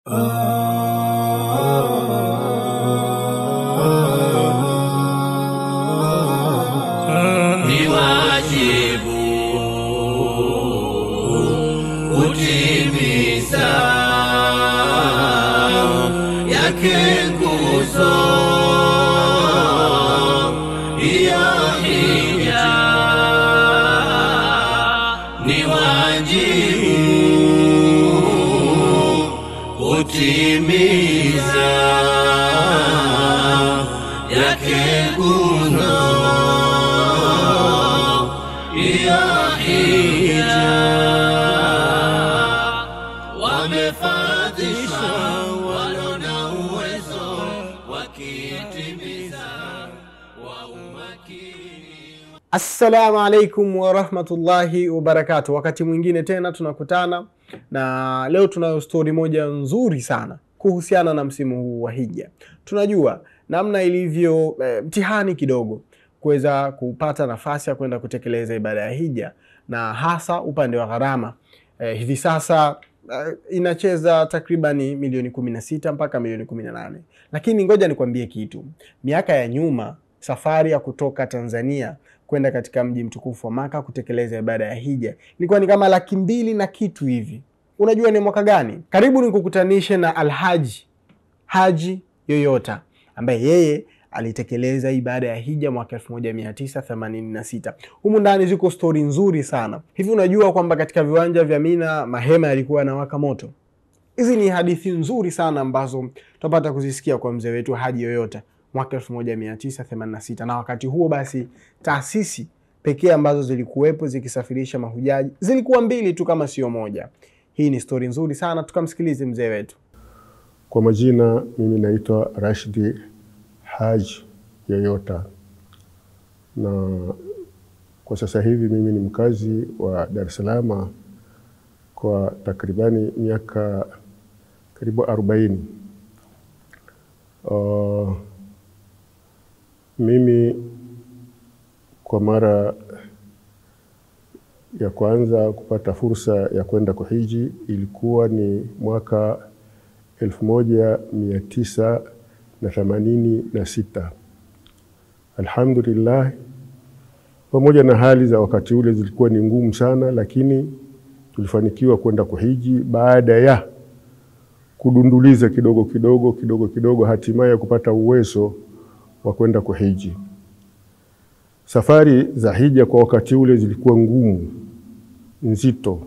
Ni wajibu kutimiza yake nguzo ya hija. Ni wajibu kutimiza yake nguzo ya hija. Wamefadhisha walona uwezo wakitimiza wa umakini. Assalamu alaikum wa rahmatullahi wa barakatuh. Wakati mwingine tena tunakutana na leo tunayo story moja nzuri sana kuhusiana na msimu huu wa hija. Tunajua namna ilivyo mtihani kidogo kuweza kupata nafasi ya kwenda kutekeleza ibada ya hija, na hasa upande wa gharama. Hivi sasa inacheza takribani milioni 16 mpaka milioni 18. Lakini ngoja nikwambie kitu. Miaka ya nyuma safari ya kutoka Tanzania kwenda katika mji mtukufu wa Maka kutekeleza ibada ya hija ilikuwa ni kama 200,000 na kitu hivi. Unajua ni mwaka gani? Karibu nikukutanishe na Alhaji Haji Yoyota ambaye yeye alitekeleza ibada ya hija mwaka 1986. Humu ndani ziko story nzuri sana. Hivi unajua kwamba katika viwanja vya Mina mahema yalikuwa yanawaka moto? Hizi ni hadithi nzuri sana ambazo tutapata kuzisikia kwa mzee wetu Haji Yoyota mwaka 1986. Na wakati huo basi taasisi pekee ambazo zilikuwepo zikisafirisha mahujaji zilikuwa 2 tu kama sio moja. Hii ni story nzuri sana, tukamsikilize mzee wetu. Kwa majina mimi naitwa Rashidi Haji Yoyota, na kwa sasa hivi mimi ni mkazi wa Dar es Salaam kwa takribani miaka karibu 40. Mimi kwa mara ya kwanza kupata fursa ya kwenda kuhiji ilikuwa ni mwaka 1986. Alhamdulillah, pamoja na hali za wakati ule zilikuwa ni ngumu sana, lakini tulifanikiwa kwenda kuhiji baada ya kudunduliza kidogo hatimaye kupata uwezo wa kwenda kuhiji. Safari za hija kwa wakati ule zilikuwa ngumu, nzito,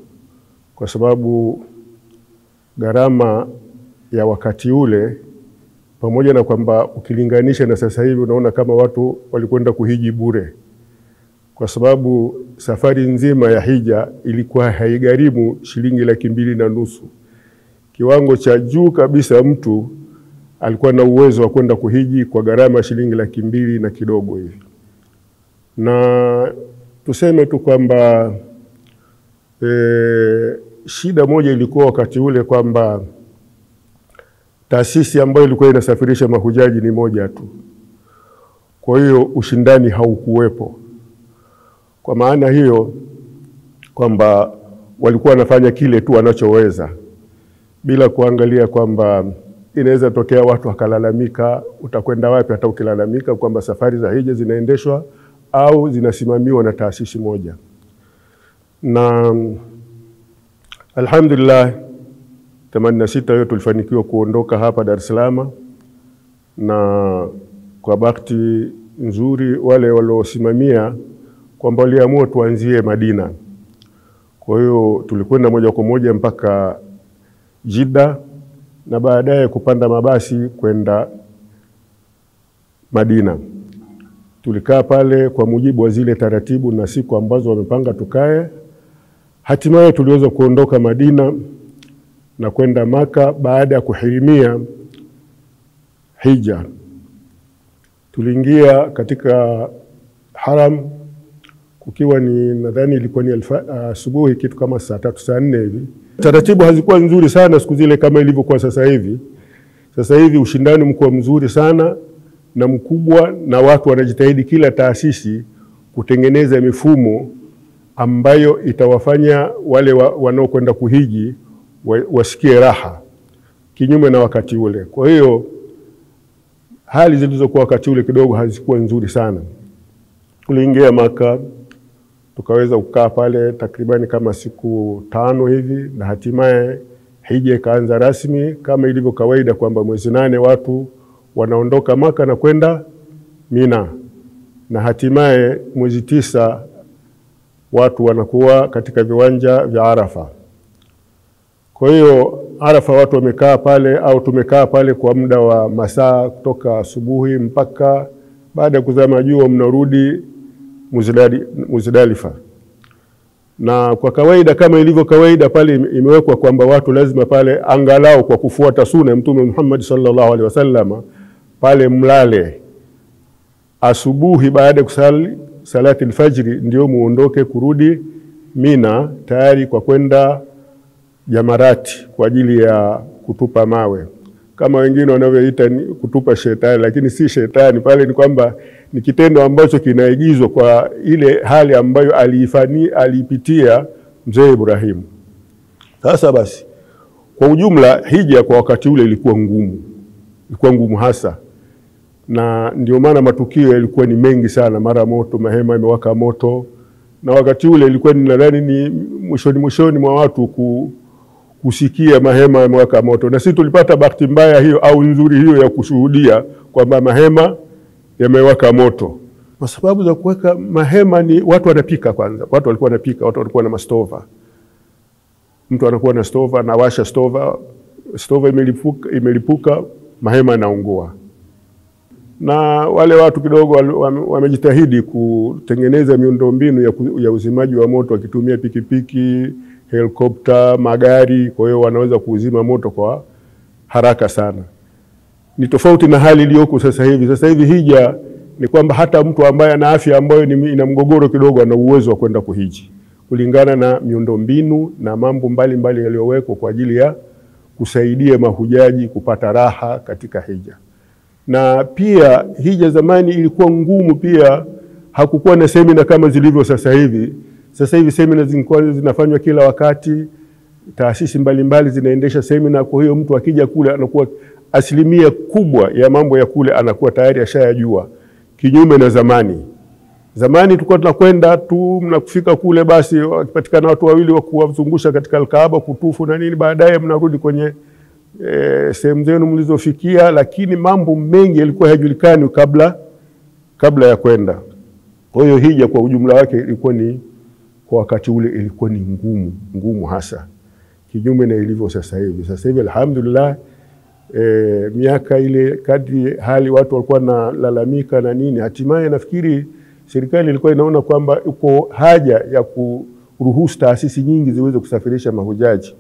kwa sababu gharama ya wakati ule, pamoja na kwamba ukilinganisha na sasa hivi unaona kama watu walikwenda kuhiji bure, kwa sababu safari nzima ya hija ilikuwa haigharimu shilingi 2,500. Kiwango cha juu kabisa mtu alikuwa na uwezo wa kwenda kuhiji kwa gharama shilingi 200,000 na kidogo hivi. Na tuseme tu kwamba shida moja ilikuwa wakati ule kwamba taasisi ambayo ilikuwa inasafirisha mahujaji ni moja tu. Kwa hiyo ushindani haukuwepo. Kwa maana hiyo kwamba walikuwa wanafanya kile tu wanachoweza bila kuangalia kwamba inaweza tokea watu wakalalamika. Utakwenda wapi hata ukilalamika kwamba safari za hija zinaendeshwa au zinasimamiwa na taasisi moja? Na alhamdulillah 86 yote tulifanikiwa kuondoka hapa Dar es Salaam, na kwa bahati nzuri wale waliosimamia kwamba waliamua tuanzie Madina. Kwa hiyo tulikwenda moja kwa moja mpaka Jeddah na baadaye kupanda mabasi kwenda Madina. Tulikaa pale kwa mujibu wa zile taratibu na siku ambazo wamepanga tukae. Hatimaye tuliweza kuondoka Madina na kwenda Maka baada ya kuhirimia hija. Tuliingia katika haram kukiwa ni nadhani ilikuwa ni asubuhi kitu kama saa 3 saa 4 hivi. Taratibu hazikuwa nzuri sana siku zile kama ilivyokuwa sasa hivi. Sasa hivi ushindani mkubwa mzuri sana na mkubwa, na watu wanajitahidi kila taasisi kutengeneza mifumo ambayo itawafanya wale wanaokwenda kuhiji wasikie raha. kinyume na wakati ule. Kwa hiyo hali zilizokuwa wakati ule kidogo hazikuwa nzuri sana. Tuliingia Maka, tukaweza kukaa pale takribani kama siku 5 hivi, na hatimaye hija ikaanza rasmi kama ilivyo kawaida kwamba mwezi 8 watu wanaondoka Maka na kwenda Mina, na hatimaye mwezi 9 watu wanakuwa katika viwanja vya Arafa. Kwa hiyo Arafa watu wamekaa pale au tumekaa pale kwa muda wa masaa kutoka asubuhi mpaka baada ya kuzama jua mnarudi Muzdalifa. Na kwa kawaida kama ilivyo kawaida pale imewekwa kwamba watu lazima pale angalau kwa kufuata sunna ya Mtume Muhammad sallallahu alaihi wasallam pale mlale asubuhi baada ya kusali salati alfajiri ndio muondoke kurudi Mina tayari kwa kwenda Jamarati kwa ajili ya kutupa mawe. Kama wengine wanavyoita kutupa shetani, lakini si shetani pale, ni kwamba ni kitendo ambacho kinaigizwa kwa ile hali ambayo alipitia mzee Ibrahim. Sasa basi, kwa ujumla hija kwa wakati ule ilikuwa ngumu hasa, na ndio maana matukio yalikuwa ni mengi sana. Mara moto, mahema imewaka moto, na wakati ule ilikuwa nadhani ni mwishoni mwa watu kusikia mahema yamewaka moto, na sisi tulipata bahati mbaya hiyo au nzuri hiyo ya kushuhudia kwamba mahema yamewaka moto. Kwa sababu za kuweka mahema ni watu wanapika kwanza. Watu walikuwa wanapika, watu walikuwa na mastova. Mtu anakuwa na stova, anawasha stova imelipuka, mahema yanaungua. Na wale watu kidogo wamejitahidi kutengeneza miundombinu ya uzimaji wa moto wakitumia pikipiki, helikopta, magari. Kwa hiyo wanaweza kuuzima moto kwa haraka sana. Ni tofauti na hali iliyoko sasa hivi. Sasa hivi hija ni kwamba hata mtu ambaye ana afya ambayo ina mgogoro kidogo ana uwezo wa kwenda kuhiji, kulingana na miundombinu na mambo mbalimbali yaliyowekwa kwa ajili ya kusaidia mahujaji kupata raha katika hija. Na pia hija zamani ilikuwa ngumu pia, hakukuwa na semina kama zilivyo sasa hivi. Sasa hivi semina zinafanywa kila wakati, taasisi mbalimbali zinaendesha semina. Kwa hiyo mtu akija kule anakuwa asilimia kubwa ya mambo ya kule anakuwa tayari ashayajua, kinyume na zamani. Zamani tulikuwa tunakwenda tu, mnakufika kule basi wakipatikana watu wawili wa kuwazungusha katika Al-Kaaba kutufu na nini, baadaye mnarudi kwenye sehemu zenu mlizofikia, lakini mambo mengi yalikuwa hayajulikani kabla ya kwenda. Kwa hiyo hija kwa ujumla wake ilikuwa ni kwa wakati ule ilikuwa ni ngumu hasa, kinyume na ilivyo sasa hivi. Sasa hivi alhamdulillah, miaka ile kadri hali watu walikuwa na lalamika na nini, hatimaye nafikiri serikali ilikuwa inaona kwamba uko haja ya kuruhusu taasisi nyingi ziweze kusafirisha mahujaji.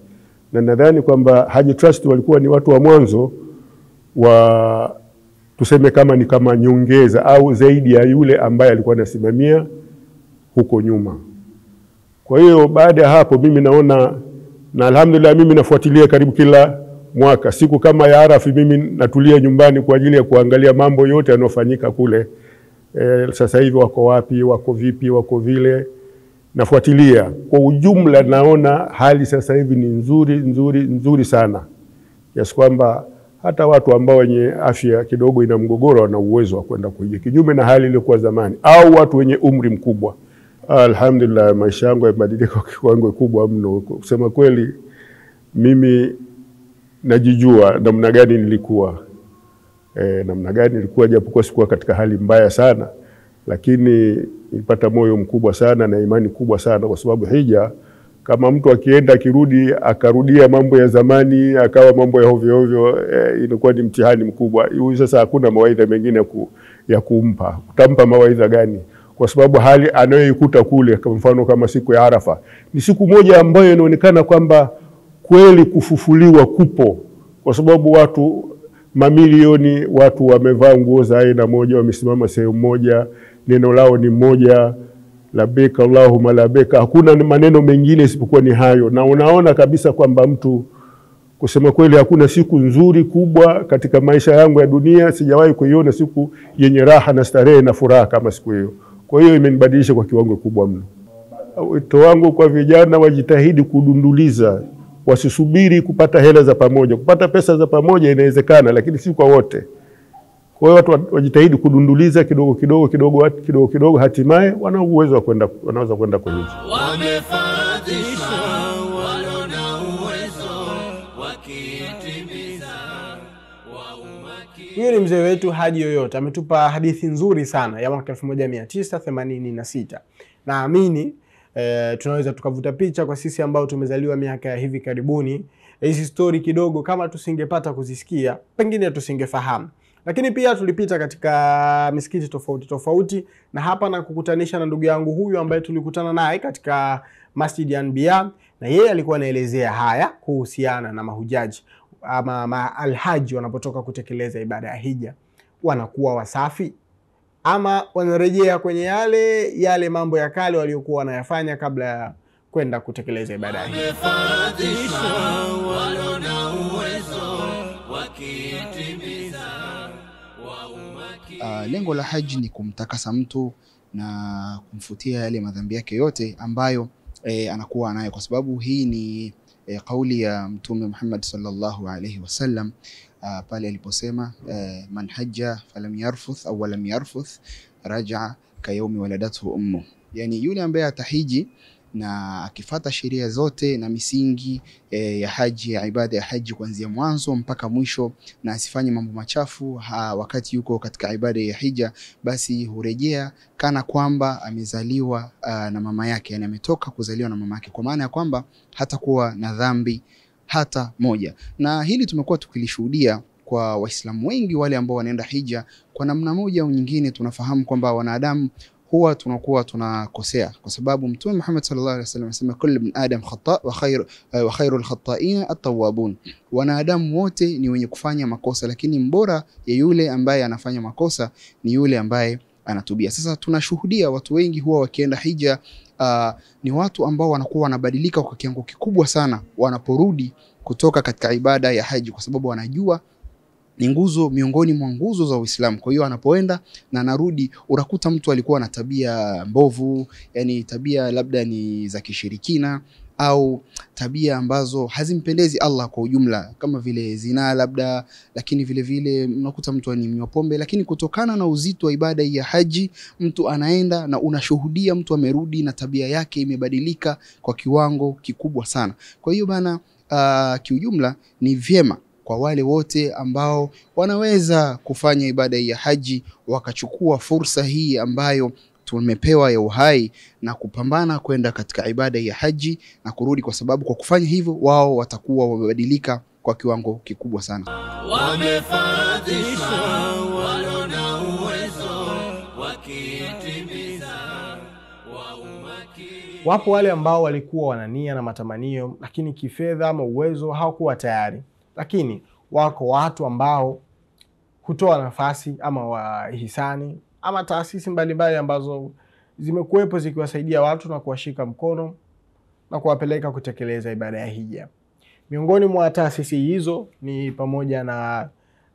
Na nadhani kwamba Haji Trust walikuwa ni watu wa mwanzo wa tuseme kama nyongeza au zaidi ya yule ambaye alikuwa anasimamia huko nyuma. Kwa hiyo baada ya hapo mimi naona, na alhamdulillah mimi nafuatilia karibu kila mwaka. Siku kama ya Arafa mimi natulia nyumbani kwa ajili ya kuangalia mambo yote yanayofanyika kule. Sasa hivi wako wapi, wako vipi, wako vile. Nafuatilia. Kwa ujumla naona hali sasa hivi ni nzuri sana. Kiasi kwamba hata watu ambao wenye afya kidogo ina mgogoro wana uwezo wa kwenda kuhiji, kinyume na hali iliyokuwa zamani, au watu wenye umri mkubwa. Alhamdulillah, maisha yangu yamebadilika kwa kiwango kikubwa mno. Kusema kweli, mimi najijua namna gani nilikuwa. Japokuwa sikuwa katika hali mbaya sana, lakini nilipata moyo mkubwa sana na imani kubwa sana, kwa sababu hija kama mtu akienda akirudi akarudia mambo ya zamani akawa mambo ya ovyo ovyo, inakuwa ni mtihani mkubwa. Sasa hakuna mawaidha mengine ya kumpa. Utampa mawaidha gani? Kwa sababu hali anayoikuta kule, kwa mfano kama siku ya Arafa, ni siku moja ambayo inaonekana kwamba kweli kufufuliwa kupo, kwa sababu watu mamilioni watu wamevaa nguo za aina moja, wamesimama sehemu moja, neno lao ni moja, labeka Allahumma labeka. Hakuna maneno mengine isipokuwa ni hayo. Na unaona kabisa kwamba mtu, kusema kweli, hakuna siku nzuri kubwa katika maisha yangu ya dunia, sijawahi kuiona siku yenye raha na starehe na furaha kama siku hiyo. Kwa hiyo imenibadilisha kwa kiwango kubwa mno. Wito wangu kwa vijana, wajitahidi kudunduliza, wasisubiri kupata hela za pamoja. Kupata pesa za pamoja inawezekana, lakini si kwa wote. Kwa hiyo watu wajitahidi kudunduliza kidogo kidogo, hatimaye wana uwezo wa kwenda, wanaweza kwenda kwenye nchi. Wamefaradhisha walio na uwezo wakitimiza wa umakini. Huyu ni mzee wetu Haji Yoyote, ametupa hadithi nzuri sana ya mwaka 1986. Naamini tunaweza tukavuta picha kwa sisi ambao tumezaliwa miaka ya hivi karibuni. Hizi story kidogo kama tusingepata kuzisikia, pengine tusingefahamu. Lakini pia tulipita katika misikiti tofauti, na hapa na kukutanisha na ndugu yangu huyu ambaye tulikutana naye katika Masjid Anbiya, na yeye alikuwa anaelezea haya kuhusiana na mahujaji ama alhaji wanapotoka kutekeleza ibada ya hija. Wanakuwa wasafi ama wanarejea kwenye yale mambo ya kale waliokuwa wanayafanya kabla ya kwenda kutekeleza ibada ya hija. Wamefaradhisha walio na uwezo wakitimiza wa umakini. Lengo la haji ni kumtakasa mtu na kumfutia yale madhambi yake yote ambayo anakuwa nayo, kwa sababu hii ni kauli ya Mtume Muhammad sallallahu alayhi wasallam pale aliposema man hajja falam yarfuth au lam yarfuth raja'a kayawmi waladathu ummu. Yani yule ambaye atahiji na akifuata sheria zote na misingi ya haji, ya ibada ya haji kuanzia mwanzo mpaka mwisho, na asifanye mambo machafu wakati yuko katika ibada ya hija, basi hurejea kana kwamba amezaliwa na mama yake, yani ametoka kuzaliwa na mama yake, kwa maana ya kwamba hatakuwa na dhambi hata moja. Na hili tumekuwa tukilishuhudia kwa Waislamu wengi wale ambao wanaenda hija. Kwa namna moja au nyingine tunafahamu kwamba wanadamu huwa tunakuwa tunakosea, kwa sababu Mtume Muhammad sallallahu alaihi wasallam anasema kullu ibn adam khata wa khairul khata'in at-tawwabun. Wanadamu wote ni wenye kufanya makosa, lakini mbora ya yule ambaye anafanya makosa ni yule ambaye anatubia. Sasa tunashuhudia watu wengi huwa wakienda hija ni watu ambao wanakuwa wanabadilika kwa kiwango kikubwa sana wanaporudi kutoka katika ibada ya haji, kwa sababu wanajua ni nguzo miongoni mwa nguzo za Uislamu. Kwa hiyo anapoenda na anarudi, unakuta mtu alikuwa na tabia mbovu, yani tabia labda ni za kishirikina au tabia ambazo hazimpendezi Allah kwa ujumla, kama vile zina labda, lakini vile vile unakuta mtu ni mnywa pombe, lakini kutokana na uzito wa ibada ya haji mtu anaenda na unashuhudia mtu amerudi na tabia yake imebadilika kwa kiwango kikubwa sana. Kwa hiyo bana, kiujumla ni vyema kwa wale wote ambao wanaweza kufanya ibada ya haji wakachukua fursa hii ambayo tumepewa ya uhai na kupambana kwenda katika ibada ya haji na kurudi, kwa sababu kwa kufanya hivyo wao watakuwa wamebadilika kwa kiwango kikubwa sana. Wamefaradhisha walio na uwezo wakitimiza wa umakini. Wapo wale ambao walikuwa wanania na matamanio, lakini kifedha ama uwezo hawakuwa tayari. Lakini wako watu ambao hutoa nafasi ama wahisani ama taasisi mbalimbali ambazo zimekuwepo zikiwasaidia watu na kuwashika mkono na kuwapeleka kutekeleza ibada ya hija. Miongoni mwa taasisi hizo ni pamoja na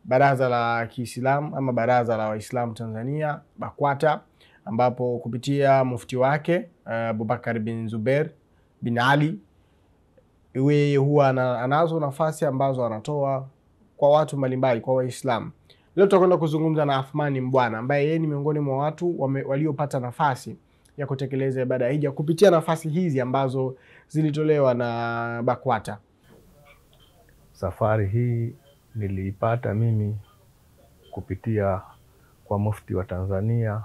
Baraza la Kiislamu ama Baraza la Waislamu Tanzania, BAKWATA, ambapo kupitia mufti wake Abubakar bin Zubair bin Ali, yeye huwa anazo nafasi ambazo anatoa kwa watu mbalimbali, kwa Waislamu. Leo tutakwenda kuzungumza na Athmani Mbwana ambaye yeye ni miongoni mwa watu waliopata nafasi ya kutekeleza ibada ya hija kupitia nafasi hizi ambazo zilitolewa na BAKWATA. Safari hii niliipata mimi kupitia kwa mufti wa Tanzania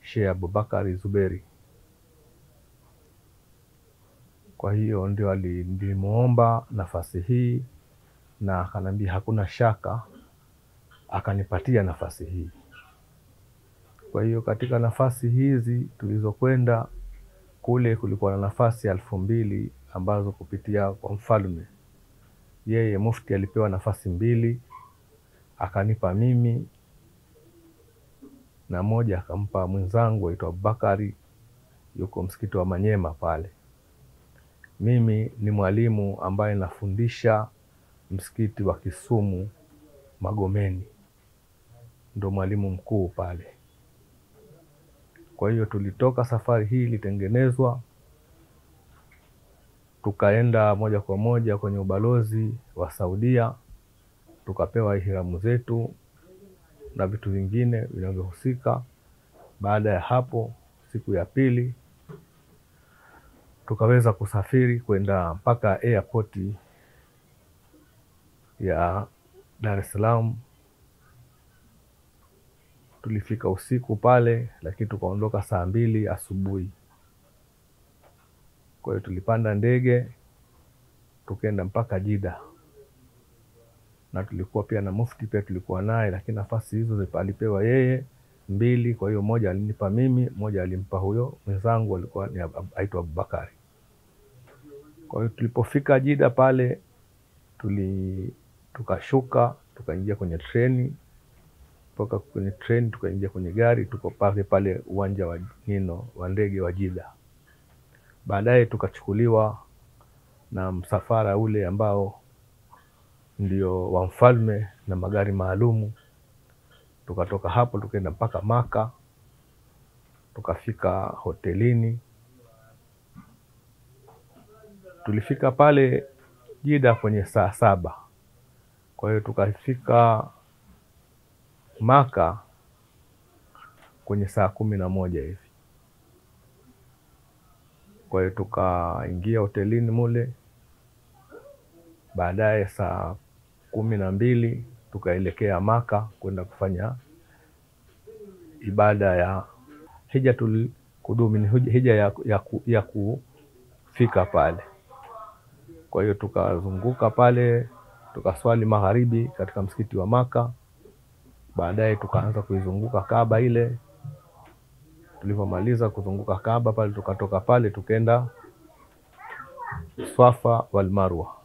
Sheikh Abubakar Zuberi. Kwa hiyo ndio nilimuomba nafasi hii na akaniambia hakuna shaka, akanipatia nafasi hii. Kwa hiyo katika nafasi hizi tulizokwenda kule, kulikuwa na nafasi 2000 ambazo kupitia kwa mfalme, yeye mufti alipewa nafasi 2, akanipa mimi na moja akampa mwenzangu aitwa Abubakari, yuko msikiti wa Manyema pale. Mimi ni mwalimu ambaye nafundisha msikiti wa Kisumu Magomeni, ndo mwalimu mkuu pale. Kwa hiyo tulitoka, safari hii ilitengenezwa, tukaenda moja kwa moja kwenye ubalozi wa Saudia, tukapewa ihramu zetu na vitu vingine vinavyohusika. Baada ya hapo, siku ya pili tukaweza kusafiri kwenda mpaka airport ya Dar es Salaam. Tulifika usiku pale, lakini tukaondoka saa 2 asubuhi. Kwa hiyo tulipanda ndege tukaenda mpaka Jeddah, na tulikuwa pia na mufti pia tulikuwa naye, lakini nafasi hizo alipewa yeye 2. Kwa hiyo moja alinipa mimi, moja alimpa huyo mwenzangu, alikuwa ni aitwa Abubakari. Kwa hiyo tulipofika Jeddah pale tukashuka, tukaingia kwenye treni, kutoka kwenye treni tukaingia kwenye gari, tuko pale uwanja wa ndege wa Jeddah. Baadaye tukachukuliwa na msafara ule ambao ndio wa mfalme na magari maalumu. Tukatoka hapo tukaenda mpaka Maka, tukafika hotelini. Tulifika pale Jeddah kwenye saa 7. Kwa hiyo tukafika Maka kwenye saa 11 hivi. Kwa hiyo tukaingia hotelini mule. Baadaye saa 12 tukaelekea Maka kwenda kufanya ibada ya Hijjatul Qudum, hija ya kufika pale. Kwa hiyo tukazunguka pale, tukaswali magharibi katika msikiti wa Maka. Baadaye tukaanza kuizunguka Kaaba ile. Tulipomaliza kuzunguka Kaaba pale, tukatoka pale tukaenda Swafa wal Marwa.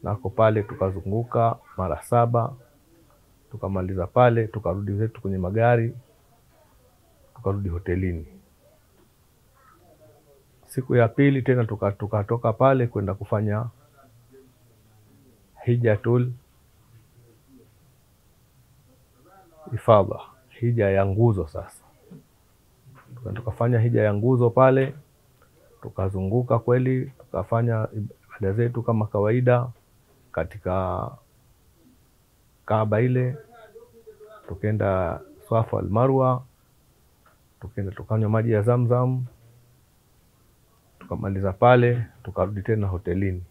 Nako pale tukazunguka mara 7. Tukamaliza pale, tukarudi zetu kwenye magari, tukarudi hotelini. Siku ya pili tena tukatoka pale kwenda kufanya Hijjatul Ifadha, hija ya nguzo. Sasa tukafanya hija ya nguzo pale, tukazunguka kweli, tukafanya ibada zetu kama kawaida katika Kaaba ile. Tukaenda Swafa al Marwa, tukaenda tukanywa maji ya Zamzam, tukamaliza pale, tukarudi tena hotelini.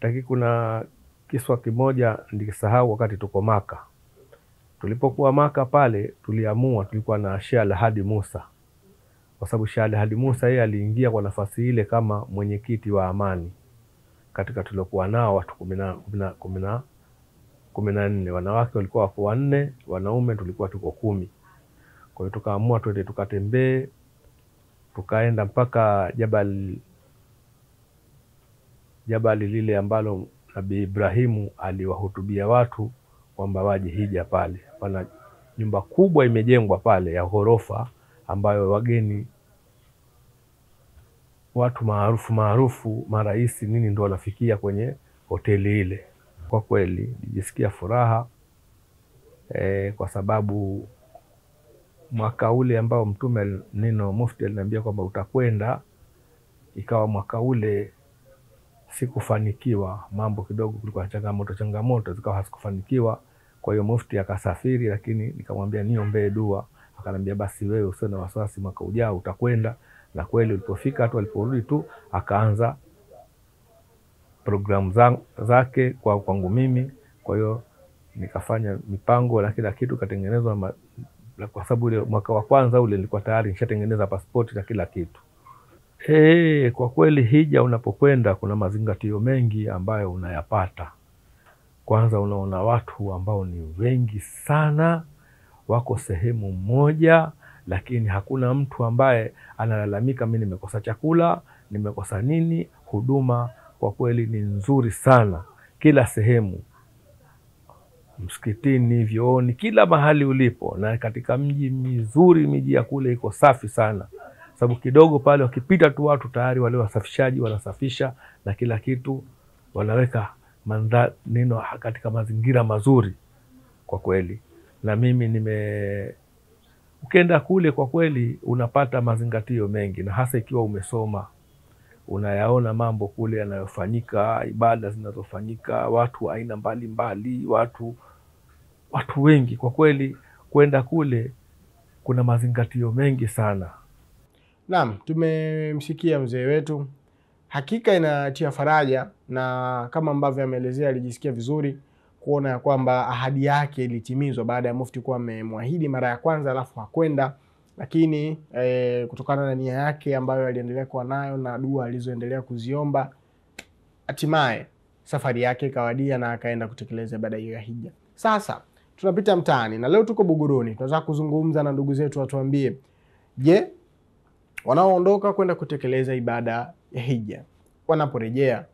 Lakini kuna kiswa kimoja nilisahau wakati tuko Maka. Tulipokuwa Maka pale, tulikuwa na Sheikh Al-Hadi Musa, kwa sababu Sheikh Al-Hadi Musa yeye aliingia kwa nafasi ile kama mwenyekiti wa amani katika tuliokuwa nao watu 14. Wanawake walikuwa wako 4, wanaume tulikuwa tuko 10. Kwa hiyo tukaamua twende tukatembee, tukaenda mpaka jabali lile ambalo Nabii Ibrahimu aliwahutubia watu kwamba waje hija pale. Pana nyumba kubwa imejengwa pale ya ghorofa, ambayo wageni, watu maarufu, marais nini ndio wanafikia kwenye hoteli ile. Kwa kweli nijisikia furaha kwa sababu mwaka ule ambao mtume mufti aliniambia kwamba utakwenda, ikawa mwaka ule sikufanikiwa. Mambo kidogo, kulikuwa changamoto zikawa hasikufanikiwa. Kwa hiyo mufti akasafiri, lakini nikamwambia niombee dua. Akaniambia basi wewe usiwe na wasiwasi, mwaka ujao utakwenda. Na kweli ulipofika tu, aliporudi tu akaanza programu zake kwangu mimi. Kwa hiyo nikafanya mipango na kila kitu katengenezwa, kwa sababu ule mwaka wa kwanza ule nilikuwa tayari nishatengeneza pasipoti na kila kitu. Kwa kweli hija unapokwenda kuna mazingatio mengi ambayo unayapata. Kwanza unaona watu ambao ni wengi sana, wako sehemu moja, lakini hakuna mtu ambaye analalamika mimi nimekosa chakula, nimekosa nini. Huduma kwa kweli ni nzuri sana kila sehemu, msikitini, vyooni, kila mahali ulipo. Na katika mji mizuri, miji ya kule iko safi sana, sababu kidogo pale wakipita tu watu tayari wale wasafishaji wanasafisha na kila kitu, wanaweka neno katika mazingira mazuri kwa kweli. Na mimi ukienda kule kwa kweli unapata mazingatio mengi, na hasa ikiwa umesoma. unayaona mambo kule yanayofanyika, ibada zinazofanyika, watu aina mbalimbali, watu wengi. Kwa kweli kwenda kule kuna mazingatio mengi sana. Naam, tumemsikia mzee wetu. Hakika inatia faraja, na kama ambavyo ameelezea alijisikia vizuri kuona ya kwamba ahadi yake ilitimizwa baada ya mufti kuwa amemwahidi mara ya kwanza alafu hakwenda, lakini kutokana na nia yake ambayo aliendelea kuwa nayo na dua alizoendelea kuziomba, hatimaye safari yake ikawadia na akaenda kutekeleza ibada hiyo ya hija. Sasa tunapita mtaani na leo tuko Buguruni, tunataka kuzungumza na ndugu zetu watuambie, je, wanaoondoka kwenda kutekeleza ibada ya hija wanaporejea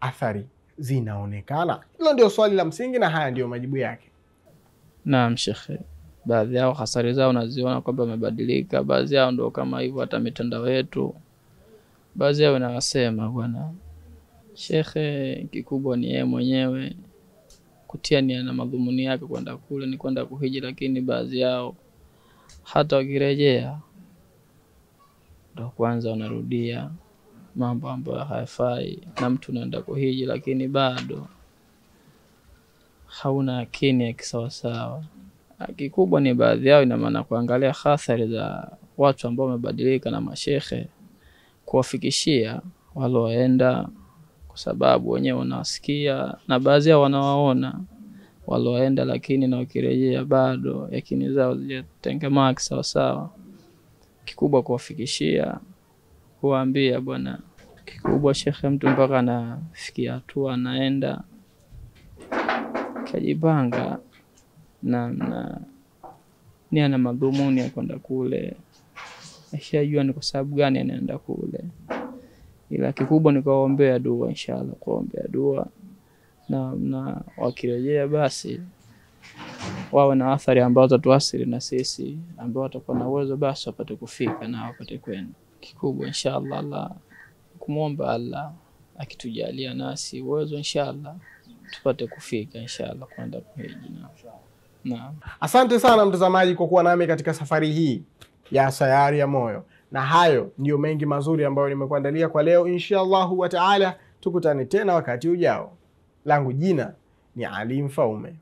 athari zinaonekana? Hilo ndio swali la msingi na haya ndio majibu yake. Naam Sheikh, baadhi yao hasara zao unaziona kwamba wamebadilika, baadhi yao ndio kama hivyo hata mitandao yetu. Baadhi yao wanasema bwana Sheikh, kikubwa ni yeye mwenyewe kutia nia na madhumuni yake kwenda kule ni kwenda kuhiji, lakini baadhi yao hata wakirejea ndio kwanza wanarudia mambo ambayo hayafai, na mtu anaenda kuhiji lakini bado hauna akini ya kisawasawa. Kikubwa ni baadhi yao, ina maana kuangalia athari za watu ambao wamebadilika na mashekhe, kuwafikishia walioenda, kwa sababu wenyewe wanasikia na baadhi yao wanawaona walioenda, lakini na wakirejea bado yakini zao zijatengemaa kisawasawa. Kikubwa kuwafikishia, kuambia bwana, kikubwa shekhe, mtu mpaka anafikia hatua anaenda kajipanga na ni ana madhumuni ya kwenda kule, ashajua ni kwa sababu gani anaenda kule. Ila kikubwa ni kuombea dua, inshallah kuombea dua na wakirejea basi wawe na athari ambazo tuasiri na sisi ambao watakuwa na uwezo basi wapate kufika na wapate kwenda. Kikubwa inshallah Allah, kumuomba Allah akitujalia nasi uwezo inshallah tupate kufika inshallah kwenda kuhiji. Naam. Asante sana mtazamaji kwa kuwa nami katika safari hii ya Sayari ya Moyo, na hayo ndio mengi mazuri ambayo nimekuandalia kwa leo. Inshallah wa taala tukutane tena wakati ujao. Langu jina ni Ali Mfaume.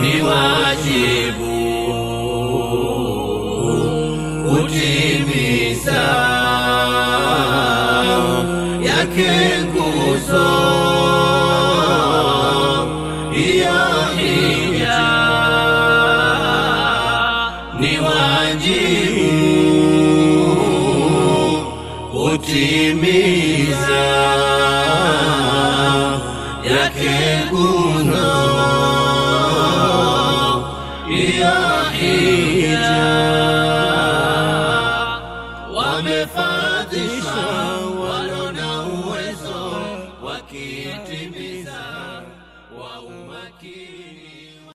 Ni wajibu kutimiza yake nguzo ya hija, ni wajibu kutimiza yake nguzo ya